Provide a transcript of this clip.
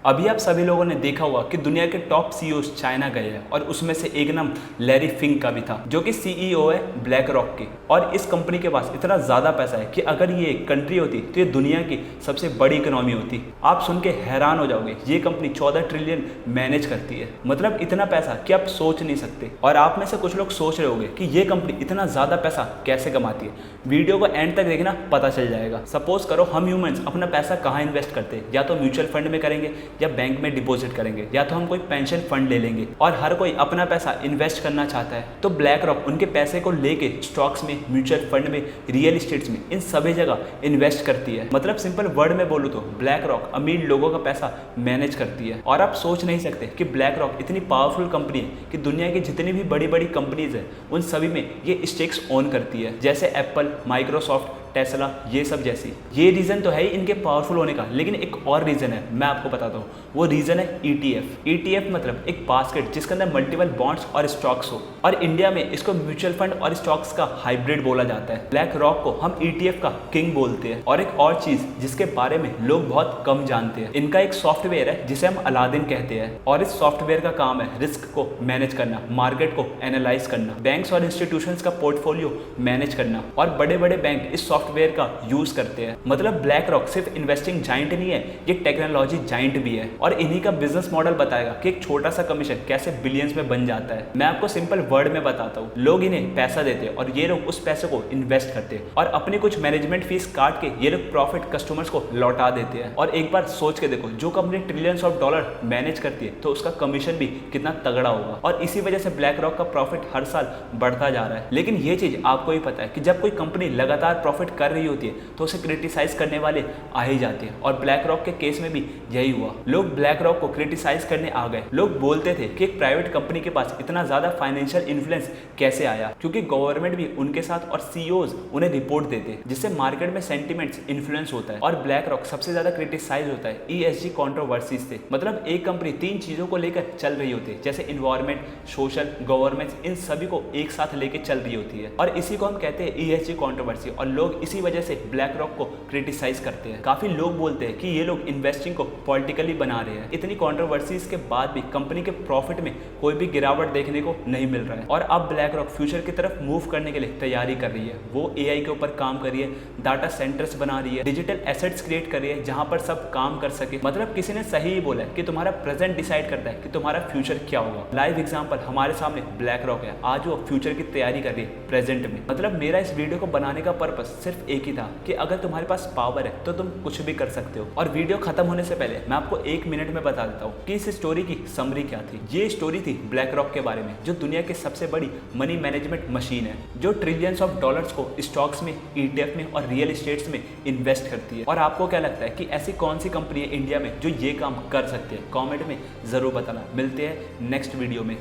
अभी आप सभी लोगों ने देखा होगा कि दुनिया के टॉप सीईओज चाइना गए हैं और उसमें से एक नाम लैरी फिंक का भी था, जो कि सीईओ है ब्लैक रॉक की। और इस कंपनी के पास इतना ज़्यादा पैसा है कि अगर ये एक कंट्री होती तो ये दुनिया की सबसे बड़ी इकोनॉमी होती। आप सुन के हैरान हो जाओगे, ये कंपनी 14 ट्रिलियन मैनेज करती है। मतलब इतना पैसा कि आप सोच नहीं सकते। और आप में से कुछ लोग सोच रहे होंगे कि ये कंपनी इतना ज़्यादा पैसा कैसे कमाती है। वीडियो को एंड तक देखना, पता चल जाएगा। सपोज करो हम ह्यूमंस अपना पैसा कहाँ इन्वेस्ट करते हैं, या तो म्यूचुअल फंड में करेंगे या बैंक में डिपॉजिट करेंगे, या तो हम कोई पेंशन फंड ले लेंगे। और हर कोई अपना पैसा इन्वेस्ट करना चाहता है, तो ब्लैक रॉक उनके पैसे को लेके स्टॉक्स में, म्यूचुअल फंड में, रियल इस्टेट्स में, इन सभी जगह इन्वेस्ट करती है। मतलब सिंपल वर्ड में बोलूँ तो ब्लैक रॉक अमीर लोगों का पैसा मैनेज करती है। और आप सोच नहीं सकते कि ब्लैक रॉक इतनी पावरफुल कंपनी है कि दुनिया की जितनी भी बड़ी बड़ी कंपनीज है उन सभी में ये स्टेक्स ओन करती है, जैसे एप्पल, माइक्रोसॉफ्ट, टेस्ला, ये सब जैसी। ये रीज़न तो है ही इनके पावरफुल होने का, लेकिन एक और रीज़न है, मैं आपको बताता हूँ। वो रीज़न है ईटीएफ। ईटीएफ मतलब एक बास्केट जिसके अंदर मल्टीपल बॉन्ड्स और स्टॉक्स हो, और इंडिया में इसको म्यूचुअल फंड और स्टॉक्स का हाइब्रिड बोला जाता है। ब्लैक रॉक को हम ईटीएफ का किंग बोलते हैं। और एक और चीज़ जिसके बारे में लोग बहुत कम जानते हैं, इनका एक सॉफ्टवेयर है जिसे हम अलादीन कहते हैं। और इस सॉफ्टवेयर का काम है रिस्क को मैनेज करना, मार्केट को एनालाइज करना, बैंक्स और इंस्टीट्यूशंस का पोर्टफोलियो मैनेज करना। और बड़े बड़े बैंक इस सॉफ्टवेयर का यूज करते हैं। मतलब ब्लैक रॉक सिर्फ इन्वेस्टिंग जाइंट नहीं है, ये टेक्नोलॉजी जाइंट भी है। और इन्हीं का बिजनेस मॉडल बताएगा कि एक छोटा सा कमीशन कैसे बिलियंस में बन जाता है। मैं आपको सिंपल वर्ड में बताता हूँ। लोग इन्हें पैसा देते हैं और ये लोग उस पैसे को इन्वेस्ट करते हैं, और अपनी कुछ मैनेजमेंट फीस काट के ये लोग प्रॉफिट कस्टमर्स को लौटा देते हैं। और एक बार सोच के देखो, जो company trillions of dollar manage करती है तो उसका कमीशन भी कितना तगड़ा होगा। और इसी वजह से ब्लैक रॉक का प्रॉफिट हर साल बढ़ता जा रहा है। लेकिन ये चीज आपको ही पता है कि जब कोई कंपनी लगातार प्रॉफिट कर रही होती है तो उसे क्रिटिसाइज करने वाले आ ही जाते हैं। और ब्लैक रॉक के केस में भी यही हुआ। लोग ब्लैक रॉक को क्रिटिसाइज करने आ गए। लोग बोलते थे कि एक प्राइवेट कंपनी के पास इतना ज्यादा फाइनेंशियल इन्फ्लुएंस कैसे आया, क्योंकि गवर्नमेंट भी उनके साथ और सीईओज उन्हें रिपोर्ट देते, जिससे मार्केट में सेंटिमेंट्स इन्फ्लुएंस होता है। और ब्लैक रॉक सबसे ज्यादा क्रिटिसाइज होता है ईएसजी कंट्रोवर्सीज से। मतलब एक कंपनी 3 चीजों को लेकर चल रही होती है, जैसे इन्वायरमेंट, सोशल, गवर्नेंस, इन सभी को एक साथ लेकर चल रही होती है। और इसी को हम कहते हैं ईएसजी कंट्रोवर्सी। और लोग इसी वजह से ब्लैक रॉक को क्रिटिसाइज करते हैं। काफी लोग बोलते हैं कि ये लोग इन्वेस्टिंग को पॉलिटिकली बना रहे हैं। इतनी कंट्रोवर्सीज के बाद भी कंपनी के प्रॉफिट में कोई भी गिरावट देखने को नहीं मिल रहा है। और अब ब्लैक रॉक फ्यूचर की तरफ मूव करने के लिए तैयारी कर रही है। वो एआई के ऊपर काम कर रही है, डाटा सेंटर्स बना रही है, डिजिटल एसेट्स क्रिएट कर रही है जहां पर सब काम कर सके। मतलब किसी ने सही ही बोला है कि तुम्हारा प्रेजेंट डिसाइड करता है कि तुम्हारा फ्यूचर क्या होगा। लाइव एग्जांपल हमारे सामने ब्लैक रॉक है। आज वो फ्यूचर की तैयारी कर रही है प्रेजेंट में। मतलब मेरा इस वीडियो को बनाने का पर्पस सिर्फ एक ही था कि अगर तुम्हारे पास पावर है तो तुम कुछ भी कर सकते हो। और वीडियो खत्म होने से पहले मैं आपको 1 मिनट में बता देता हूँ कि इस स्टोरी की समरी क्या थी। ये स्टोरी थी ब्लैक रॉक के बारे में, जो दुनिया की सबसे बड़ी मनी मैनेजमेंट मशीन है, जो ट्रिलियंस ऑफ डॉलर्स को स्टॉक्स में, ईटीएफ में और रियल एस्टेट्स में इन्वेस्ट करती है। और आपको क्या लगता है कि ऐसी कौन सी कंपनी है इंडिया में जो ये काम कर सकती है? कॉमेंट में जरूर बताना। मिलते हैं नेक्स्ट वीडियो में।